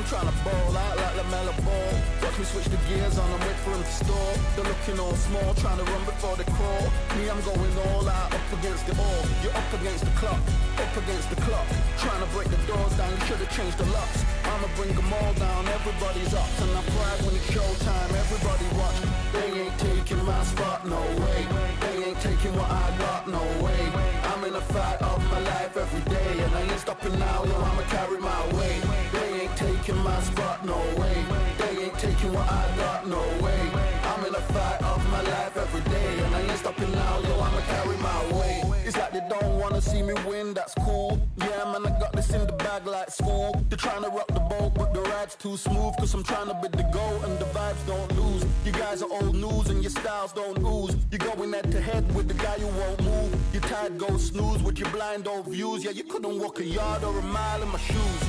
trying to ball out like LaMelo Ball. Watch me switch the gears on and wait for him to stall. They're looking all small, trying to run before they crawl. Me, I'm going all out, up against the all. You're up against the clock, up against the clock. Trying to break the doors down, you should have changed the locks. I'ma bring them all down, everybody's up. And I pride when it's showtime, everybody watch. They ain't taking my spot, no way. They ain't taking what I got, no way. I'm in a fight of my life every day, and I ain't stopping now, yo, I'ma carry my weight. They ain't taking my spot, no way. They ain't taking what I got, no way. I'm in a fight of my life every day, and I ain't stopping now, yo, I'ma carry my weight. It's like they don't wanna see me win, that's cool. Yeah, man, I got this in the bag like school. They're trying to rock the boat, but the ride's too smooth. Cause I'm trying to bid the goal, and the vibes don't lose. You guys are old news, and your styles don't ooze. You're going head to head with the guy who won't move. Your tide goes snooze with your blind old views. Yeah, you couldn't walk a yard or a mile in my shoes.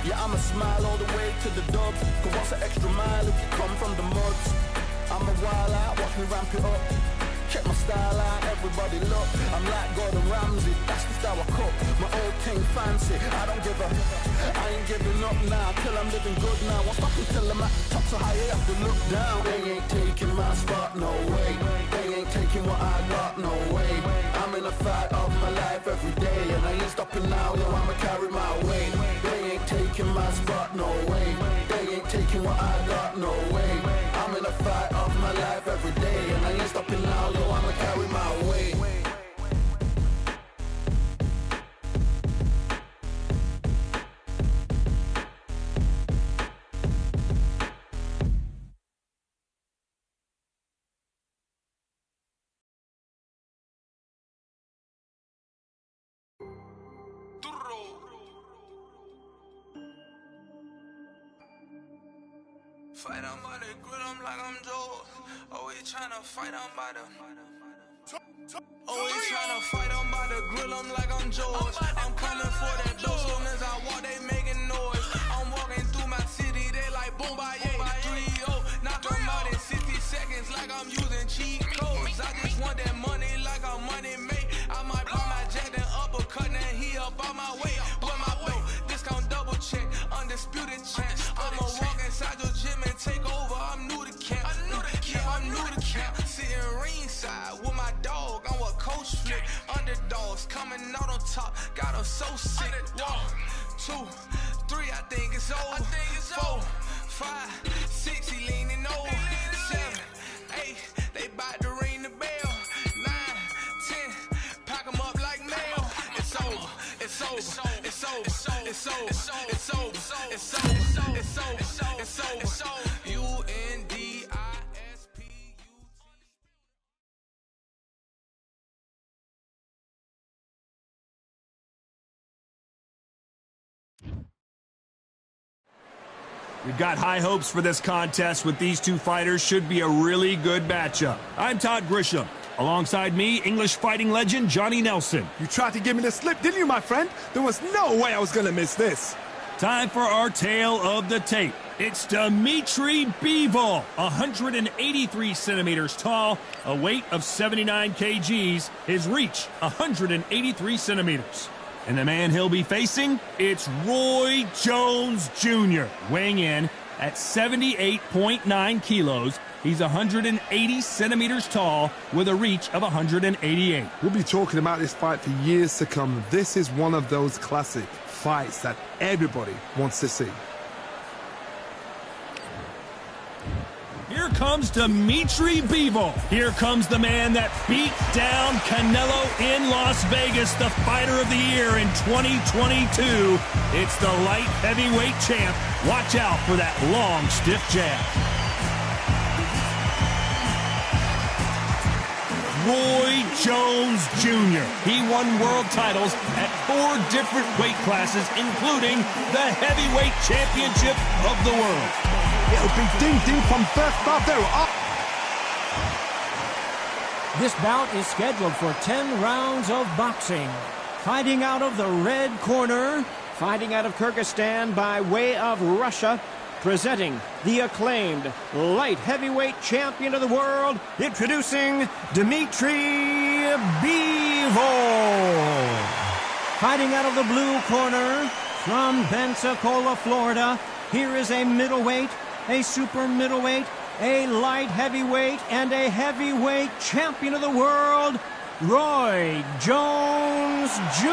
Yeah, I'ma smile all the way to the dubs. Cause what's an extra mile if you come from the muds? I'm a wild out, watch me ramp it up. Check my style out, everybody look. I'm like Gordon Ramsay, that's the style I cook. My old thing fancy, I don't give a. I ain't giving up now, till I'm living good now. Won't stop until I'm at the top, so high I have to look down. They ain't taking my spot, no way. They ain't taking what I got, no way. I'm in a fight of my life every day, and I ain't stopping now, yo, I'ma carry my weight. They ain't taking my spot, no way. They ain't taking what I got, no way. I'm in a fight of my life every day, and I ain't stopping now, yo, I'ma carry my weight. Fight on by the grill, I'm like I'm Joe. Always tryna fight on by the. Always tryna fight on by the grill, I'm like I'm George. I'm coming for that dough, soon as I walk, they making noise. I'm walking through my city, they like boom by 3-0. Knock them out in 60 seconds like I'm using cheat codes. I just want that money like I'm money made. I might pop my jack and uppercut, and he up on my way. With my belt, discount double check, undisputed champ. I'ma walk inside your gym and take over, I'm new to camp. I'm new to camp. Sitting ringside with my dog, I'm what coach flick. Underdogs coming out on top, got them so sick. 1, 2, 3, I think it's over. 4, 5, 6, he leaning over. 7, 8, they bout to ring the bell. 9, 10, pack them up like mail. It's over, it's over, it's over, it's over, it's over, it's over, it's over, it's over, it's over. We've got high hopes for this contest with these two fighters. Should be a really good matchup. I'm Todd Grisham. Alongside me, English fighting legend Johnny Nelson. You tried to give me the slip, didn't you, my friend? There was no way I was going to miss this. Time for our tale of the tape. It's Dmitry Bivol, 183 centimeters tall, a weight of 79 kgs, his reach 183 centimeters. And the man he'll be facing, it's Roy Jones Jr., weighing in at 78.9 kilos. He's 180 centimeters tall with a reach of 188. We'll be talking about this fight for years to come. This is one of those classic fights that everybody wants to see. Here comes Dmitry Bivol. Here comes the man that beat down Canelo in Las Vegas, the fighter of the year in 2022. It's the light heavyweight champ. Watch out for that long, stiff jab. Roy Jones Jr. He won world titles at 4 different weight classes, including the heavyweight championship of the world. It'll be ding-ding from first start there. This bout is scheduled for 10 rounds of boxing. Fighting out of the red corner, fighting out of Kyrgyzstan by way of Russia, presenting the acclaimed light heavyweight champion of the world, introducing Dmitry Bivol. Fighting out of the blue corner from Pensacola, Florida, Here is a middleweight, a super middleweight, a light heavyweight, and a heavyweight champion of the world, Roy Jones Jr.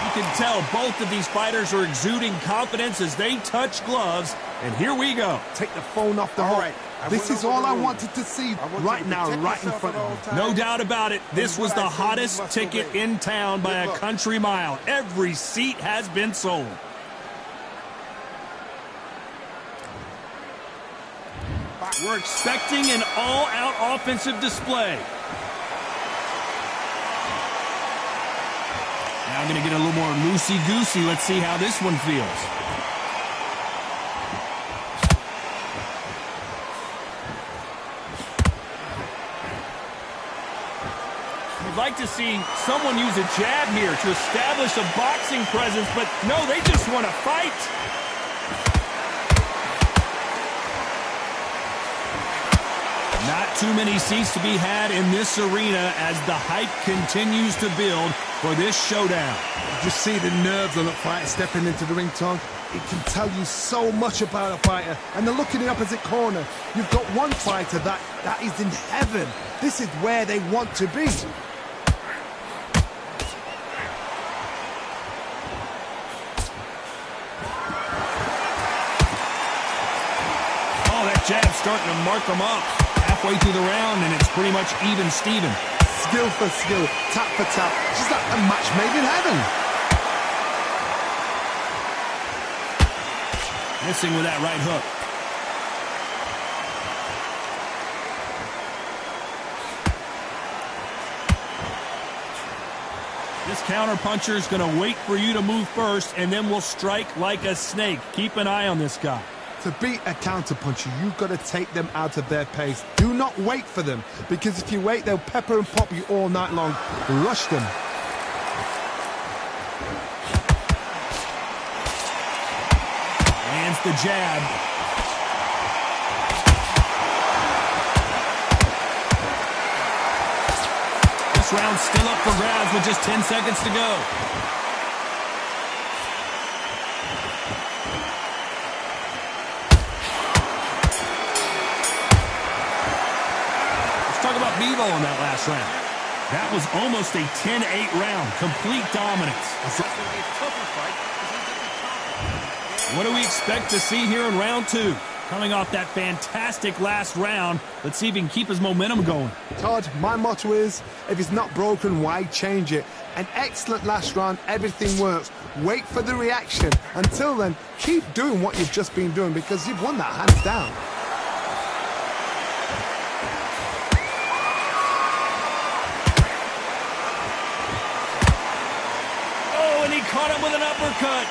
You can tell both of these fighters are exuding confidence as they touch gloves. And here we go. Take the phone off the hook. This is all I wanted to see right now, right in front of me. No doubt about it. This was the hottest ticket in town by a country mile. Every seat has been sold. We're expecting an all-out offensive display. Now I'm going to get a little more loosey-goosey. Let's see how this one feels. You'd like to see someone use a jab here to establish a boxing presence, but no, they just want to fight. Not too many seats to be had in this arena as the hype continues to build for this showdown. You see the nerves on the fighter stepping into the ring, Tom. It can tell you so much about a fighter. And then look in the opposite corner. You've got one fighter that is in heaven. This is where they want to be. Oh, that jab starting to mark them up. Halfway through the round, and it's pretty much even Steven. Skill for skill, tap for tap. Just like a match made in heaven. Missing with that right hook. This counterpuncher is going to wait for you to move first, and then will strike like a snake. Keep an eye on this guy. To beat a counterpuncher, you've got to take them out of their pace. Do not wait for them, because if you wait, they'll pepper and pop you all night long. Rush them. Lands the jab. This round's still up for grabs with just 10 seconds to go. Bevo in that last round. That was almost a 10-8 round. Complete dominance. What do we expect to see here in round two? Coming off that fantastic last round, let's see if he can keep his momentum going. Todd, my motto is, if it's not broken, why change it? An excellent last round, everything works. Wait for the reaction. Until then, keep doing what you've just been doing, because you've won that hands down. Caught him with an uppercut.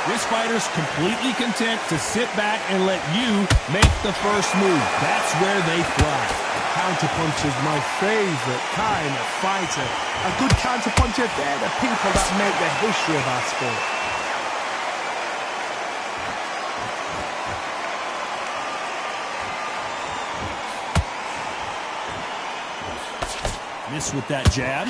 This fighter's completely content to sit back and let you make the first move. That's where they thrive. Counterpunch is my favorite kind of fighter. A good counterpuncher, they're the people that make the history of our sport. Miss with that jab.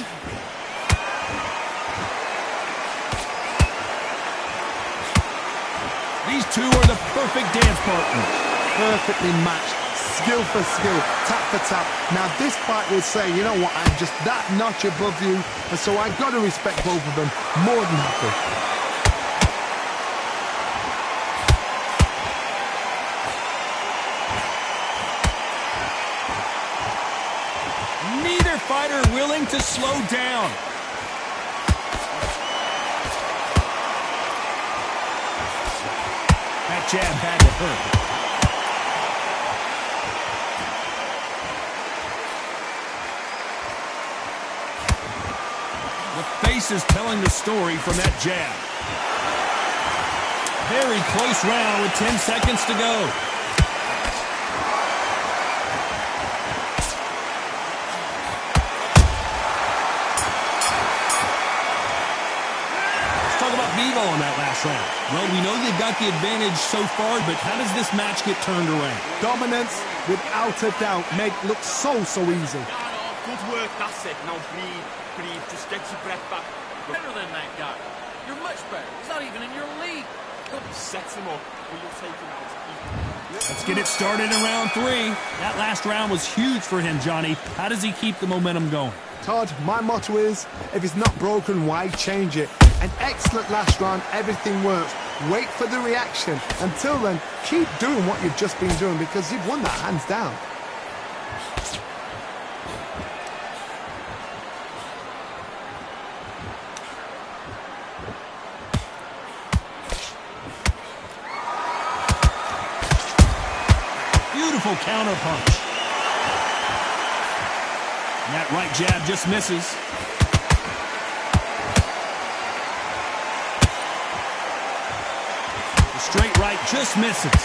These two are the perfect dance partners. Perfectly matched. Skill for skill. Tap for tap. Now this fight will say, you know what, I'm just that notch above you. And so I've got to respect both of them. More than happy. Fighter willing to slow down. That jab had to hurt. The face is telling the story from that jab. Very close round with 10 seconds to go. On that last round. Well, we know they've got the advantage so far, but how does this match get turned around? Dominance, without a doubt, make look so easy. Good work, that's it. Now breathe. breathe. Just get your breath back. Better than that guy. You're much better. He's not even in your league. Set him up, or you'll take him out. Let's get it started in round 3. That last round was huge for him, Johnny. How does he keep the momentum going? Todd, my motto is, if it's not broken, why change it? An excellent last round, everything works. Wait for the reaction. Until then, keep doing what you've just been doing because you've won that hands down. Beautiful counter punch. And that right jab just misses. The straight right just misses.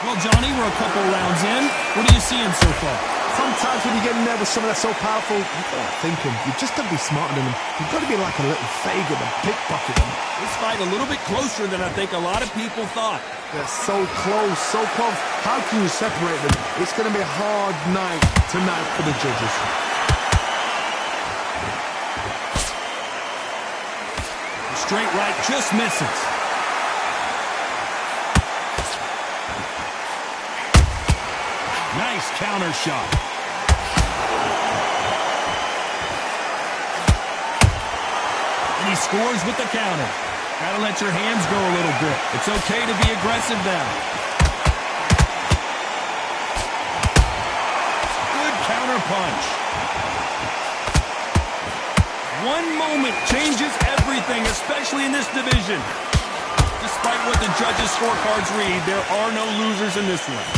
Well, Johnny, we're a couple rounds in. What are you seeing so far? Sometimes when you get nervous, someone that's so powerful, you've got to think him. You've just got to be smarter than him. You've got to be like a little faggot and pickpocket him. This fight a little bit closer than I think a lot of people thought. They're so close, so close. How can you separate them? It's going to be a hard night tonight for the judges. The straight right just misses. Nice counter shot. And he scores with the counter. Gotta let your hands go a little bit. It's okay to be aggressive now. Good counter punch. One moment changes everything, especially in this division. Despite what the judges' scorecards read, there are no losers in this one.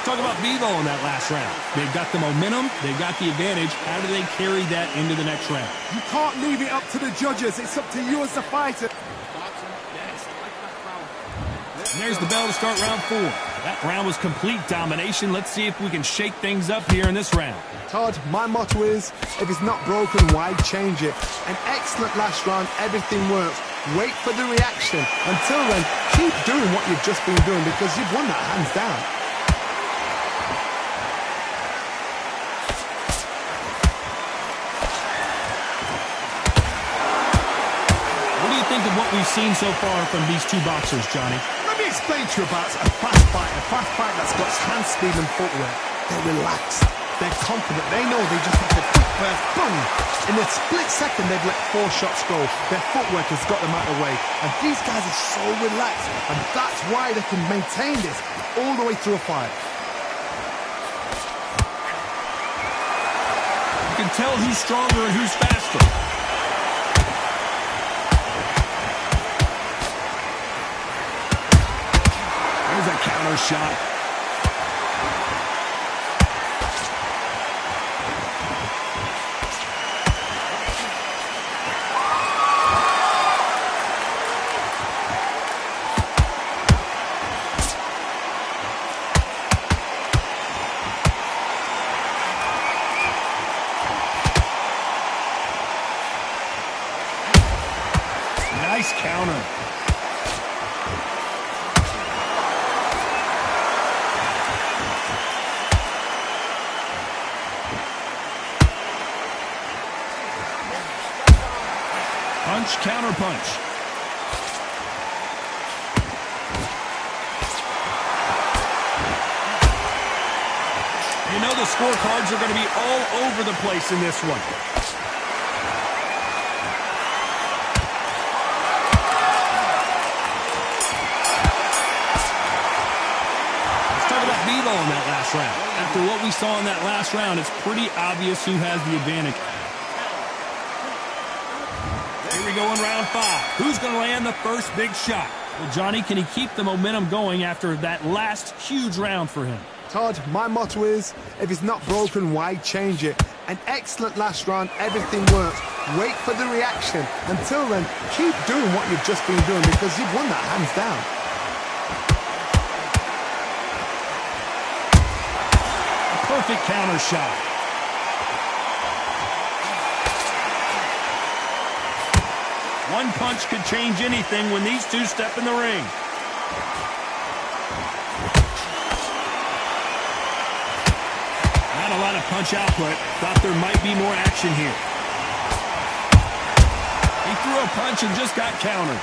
Talk about Bivol in that last round. They've got the momentum, they've got the advantage. How do they carry that into the next round? You can't leave it up to the judges. It's up to you as the fighter. And there's the bell to start round 4. That round was complete domination. Let's see if we can shake things up here in this round. Todd, my motto is, if it's not broken, why change it? An excellent last round, everything works. Wait for the reaction. Until then, keep doing what you've just been doing because you've won that hands down. Of what we've seen so far from these two boxers, Johnny. Let me explain to you about a fast fight that's got hand speed and footwork. They're relaxed, they're confident, they know they just have to quick burst, boom! In a split second, they've let 4 shots go. Their footwork has got them out of the way. And these guys are so relaxed, and that's why they can maintain this all the way through a fight. You can tell who's stronger and who's faster. There's a counter shot. Nice counter. Punch, counter punch. You know the scorecards are going to be all over the place in this one. Let's talk about Bivol in that last round. After what we saw in that last round, it's pretty obvious who has the advantage. Here we go in round 5. Who's going to land the first big shot? Well, Johnny, can he keep the momentum going after that last huge round for him? Todd, my motto is, if it's not broken, why change it? An excellent last round, everything works. Wait for the reaction. Until then, keep doing what you've just been doing because you've won that hands down. A perfect counter shot. One punch could change anything when these two step in the ring. Not a lot of punch output. Thought there might be more action here. He threw a punch and just got countered.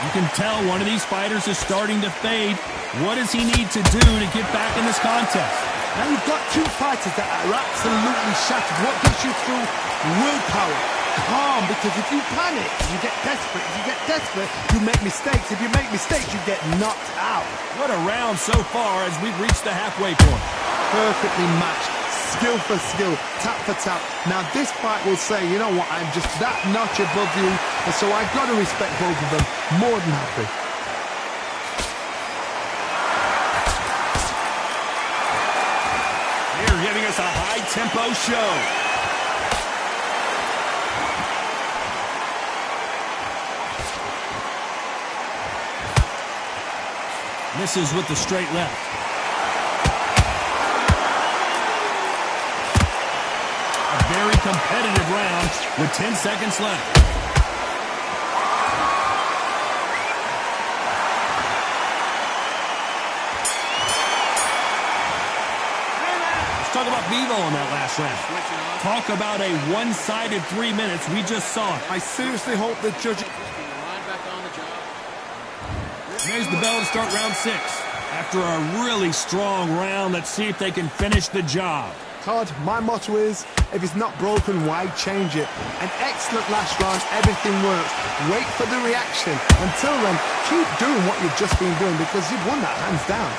You can tell one of these fighters is starting to fade. What does he need to do to get back in this contest? Now you've got two fighters that are absolutely shattered. What gets you through? Willpower. Calm, because if you panic, you get desperate. If you get desperate, you make mistakes. If you make mistakes, you get knocked out. What a round so far as we've reached the halfway point. Perfectly matched. Skill for skill, tap for tap. Now this fight will say, you know what, I'm just that notch above you, and so I've got to respect both of them. More than happy. They're giving us a high-tempo show. Misses with the straight left. A very competitive round with 10 seconds left. Let's talk about Bivol in that last round. Talk about a one-sided 3 minutes. We just saw it. I seriously hope the judge... There's the bell to start round 6. After a really strong round, let's see if they can finish the job. Todd, my motto is, if it's not broken, why change it? An excellent last round, everything works. Wait for the reaction. Until then, keep doing what you've just been doing because you've won that hands down.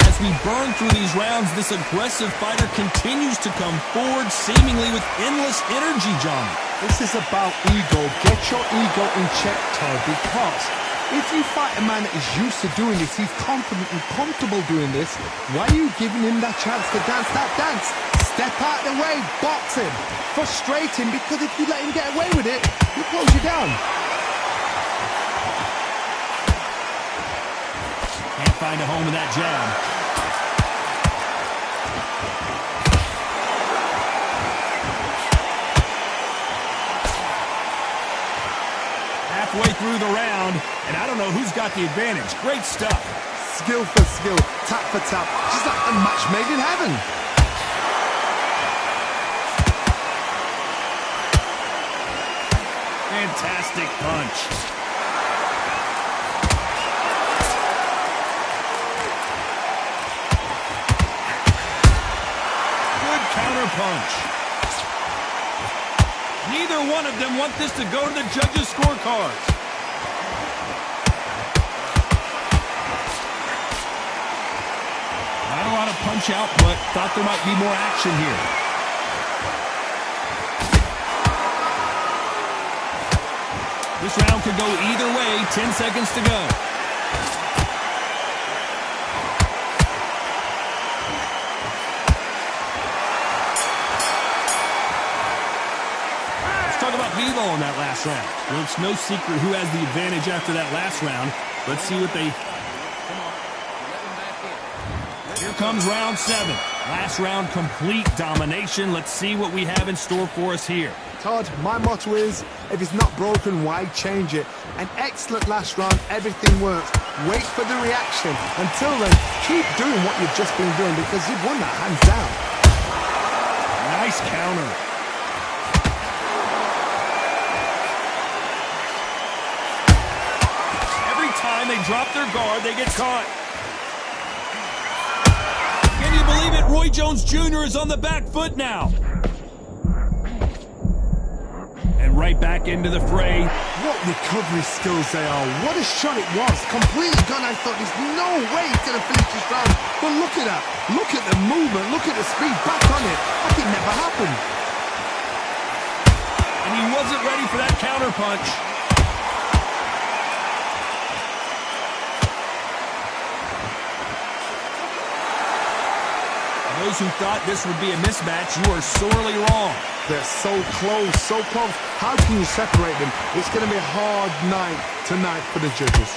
As we burn through these rounds, this aggressive fighter continues to come forward, seemingly with endless energy, John. This is about ego. Get your ego in check, Todd, because if you fight a man that is used to doing this, he's confident and comfortable doing this, why are you giving him that chance to dance that dance? Step out the way, box him, frustrate him, because if you let him get away with it, he'll close you down. Can't find a home in that jab. Halfway through the round, and I don't know who's got the advantage. Great stuff. Skill for skill, tap for tap, just like a match made in heaven. Fantastic punch. Good counter punch. Neither one of them want this to go to the judges' scorecards. Not a lot of punch output. Thought there might be more action here. This round could go either way. 10 seconds to go. Bivol in that last round. Well, it's no secret who has the advantage after that last round. Let's see what they... Here comes round 7. Last round, complete domination. Let's see what we have in store for us here. Todd, my motto is, if it's not broken, why change it? An excellent last round, everything works. Wait for the reaction. Until then, keep doing what you've just been doing because you've won that hands down. Nice counter. They drop their guard, they get caught. Can you believe it? Roy Jones Jr. is on the back foot now. And right back into the fray. What recovery skills they are. What a shot it was. Completely gone. I thought there's no way he's going to finish this round. But look at that. Look at the movement. Look at the speed. Back on it. Like it never happened. And he wasn't ready for that counter punch. Those who thought this would be a mismatch, you are sorely wrong. They're so close, so close. How can you separate them? It's going to be a hard night tonight for the judges.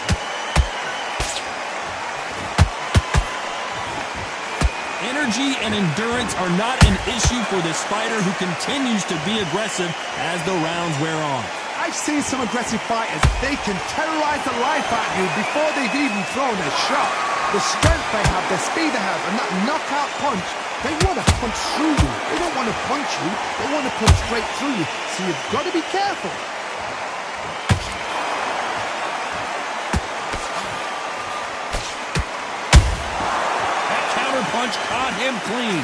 Energy and endurance are not an issue for this fighter who continues to be aggressive as the rounds wear on. I've seen some aggressive fighters. They can terrorize the life out of you before they've even thrown a shot. The strength they have, the speed they have, and that knockout punch, they want to punch through you. They don't want to punch you. They want to punch straight through you. So you've got to be careful. That counter punch caught him clean.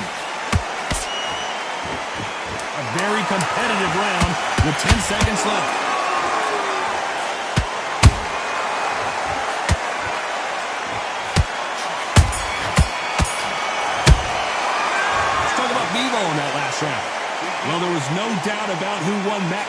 A very competitive round with 10 seconds left. On that last round. Well, there was no doubt about who won that.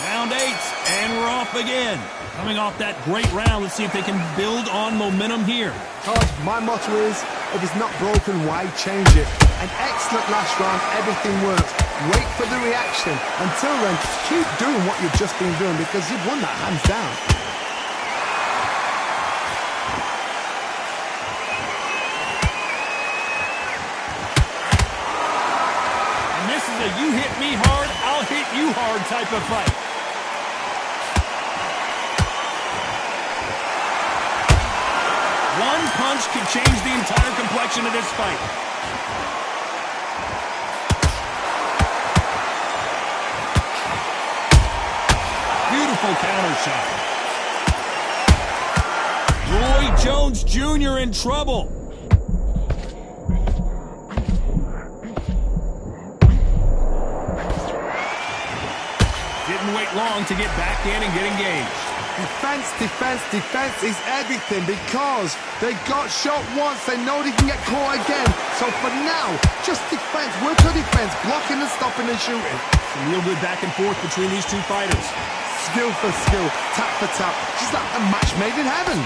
Round 8, and we're off again. Coming off that great round, let's see if they can build on momentum here. Todd, my motto is, if it's not broken, why change it? An excellent last round, everything works. Wait for the reaction. Until then, keep doing what you've just been doing because you've won that hands down. You hit me hard, I'll hit you hard type of fight. One punch could change the entire complexion of this fight. Beautiful counter shot. Roy Jones Jr. in trouble. Didn't wait long to get back in and get engaged. Defense, defense, defense is everything because they got shot once. They know they can get caught again. So for now, just defense, work on defense, blocking and stopping and shooting. Some real good back and forth between these two fighters. Skill for skill, tap for tap, just like a match made in heaven.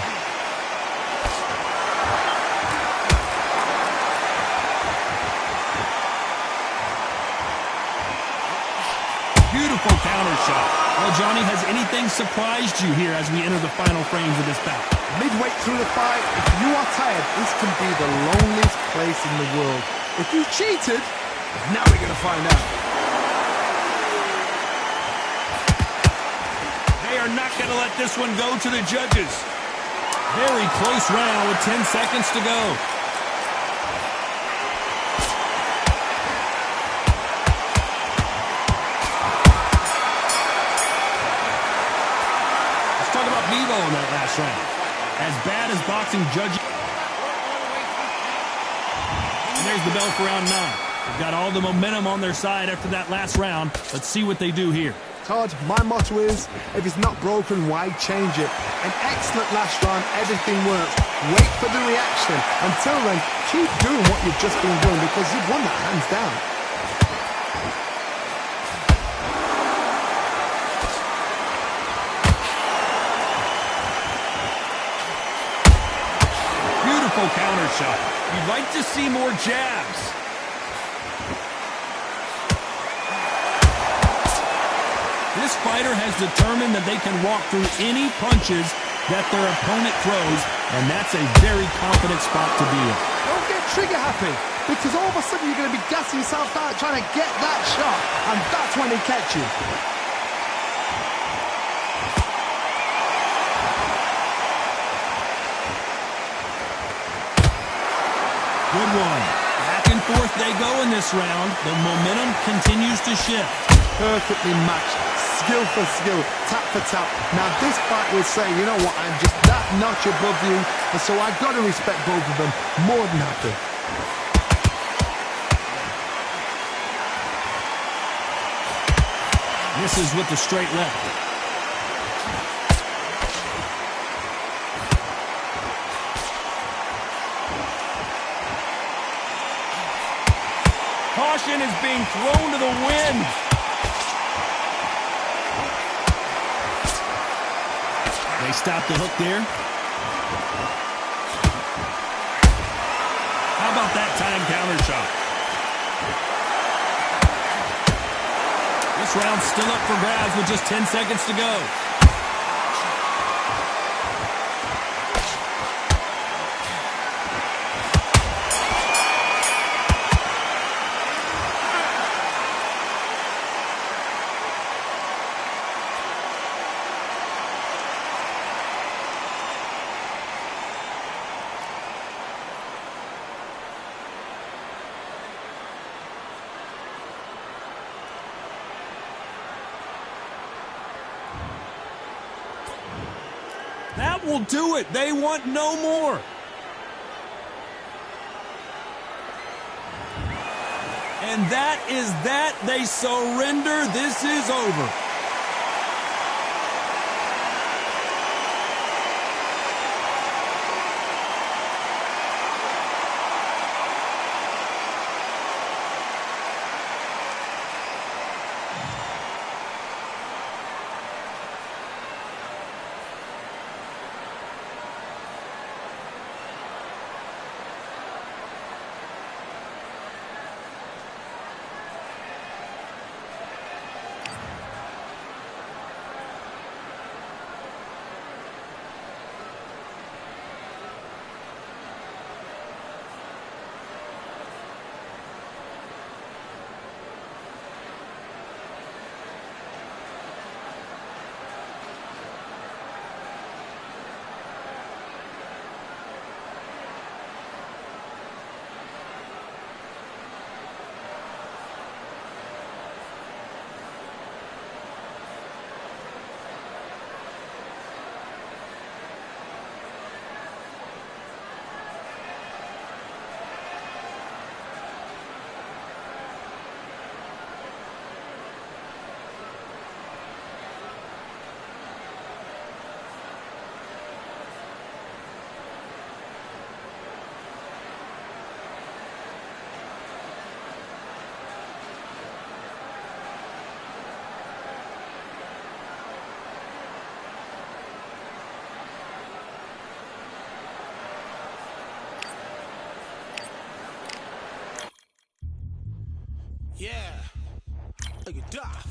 Beautiful counter shot. Well, Johnny, has anything surprised you here as we enter the final frames of this bout? Midway through the fight, if you are tired, this can be the loneliest place in the world. If you cheated, now we're going to find out. They are not going to let this one go to the judges. Very close round with 10 seconds to go. On that last round. As bad as boxing judges. And there's the bell for round 9. They've got all the momentum on their side after that last round. Let's see what they do here. Todd, my motto is, if it's not broken, why change it? An excellent last round, everything works. Wait for the reaction. Until then, keep doing what you've just been doing because you've won that hands down. Counter shot. You'd like to see more jabs. This fighter has determined that they can walk through any punches that their opponent throws, and that's a very confident spot to be in. Don't get trigger happy, because all of a sudden you're going to be gassing yourself out trying to get that shot, and that's when they catch you. Good one. Back and forth they go in this round. The momentum continues to shift. Perfectly matched. Skill for skill. Tap for tap. Now this fight will say, you know what, I'm just that notch above you. And so I've got to respect both of them. More than happy. Misses with the straight left. Caution is being thrown to the wind. They stop the hook there. How about that time counter shot? This round's still up for grabs with just 10 seconds to go. That will do it. They want no more. And that is that. They surrender. This is over. Yeah, look at that.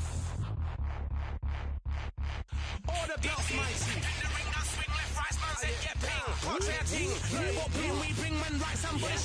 All the belts, mighty. In the ring, I swing left, right, man, said, yeah, ping. Can't say a thing. Yeah, what ping, we bring man right, somebody show